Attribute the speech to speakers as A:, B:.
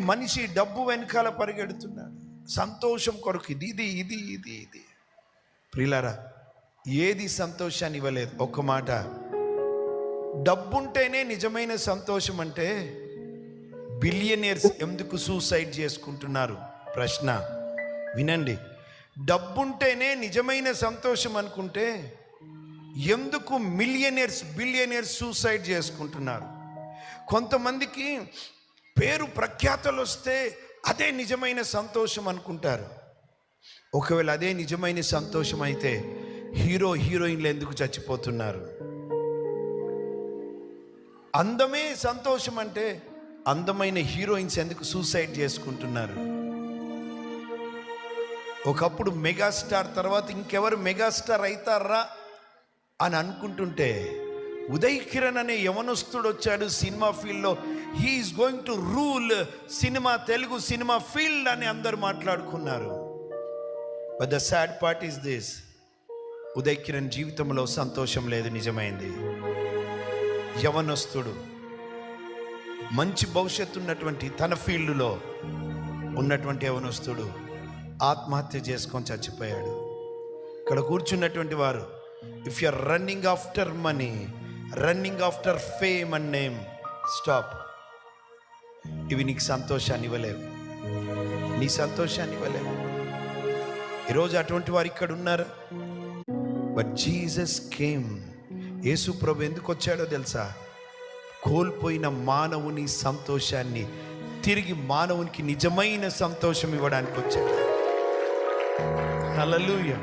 A: మనిషి డబ్బు వెనకాల పరిగెడుతున్నాడు, సంతోషం కొరకు ఇది. ప్రియులారా, ఏది సంతోషాన్ని ఇవ్వలేదు. ఒక్క మాట, డబ్బుంటేనే నిజమైన సంతోషం అంటే బిలియనీర్స్ ఎందుకు సూసైడ్ చేసుకుంటున్నారు? ప్రశ్న వినండి. డబ్బుంటేనే నిజమైన సంతోషం అనుకుంటే ఎందుకు బిలియనీర్స్ సూసైడ్ చేసుకుంటున్నారు? కొంతమందికి పేరు ప్రఖ్యాతలు వస్తే అదే నిజమైన సంతోషం అనుకుంటారు. ఒకవేళ అదే నిజమైన సంతోషం అయితే హీరోయిన్లు ఎందుకు చచ్చిపోతున్నారు? అందమే సంతోషం అంటే అందమైన హీరోయిన్స్ ఎందుకు సూసైడ్ చేసుకుంటున్నారు? ఒకప్పుడు మెగాస్టార్ తర్వాత ఇంకెవరు మెగాస్టార్ అవుతారా అని అనుకుంటుంటే ఉదయ్ కిరణ్ అనే యవనస్తుడు వచ్చాడు సినిమా ఫీల్డ్లో. He's going to rule Telugu cinema field అని అందరూ మాట్లాడుకున్నారు. But the sad part is this, Uday Kiran జీవితంలో సంతోషం లేదు. నిజమైంది. యవనస్తుడు, మంచి భవిష్యత్తు ఉన్నటువంటి తన ఫీల్డ్లో ఉన్నటువంటి యవనస్తుడు ఆత్మహత్య చేసుకొని చచ్చిపోయాడు. ఇక్కడ కూర్చున్నటువంటి వారు, if you are running after money, running after fame and name, stop. ఇవి నీకు సంతోషాన్ని ఇవ్వలేవు, నీ సంతోషాన్ని ఇవ్వలేవు. ఈరోజు అటువంటి వారు ఇక్కడ ఉన్నారు. But Jesus came. యేసు ప్రభు ఎందుకు వచ్చాడో తెలుసా? కోల్పోయిన మానవుని సంతోషాన్ని తిరిగి మానవునికి నిజమైన సంతోషం ఇవ్వడానికి వచ్చాడు. హల్లెలూయా.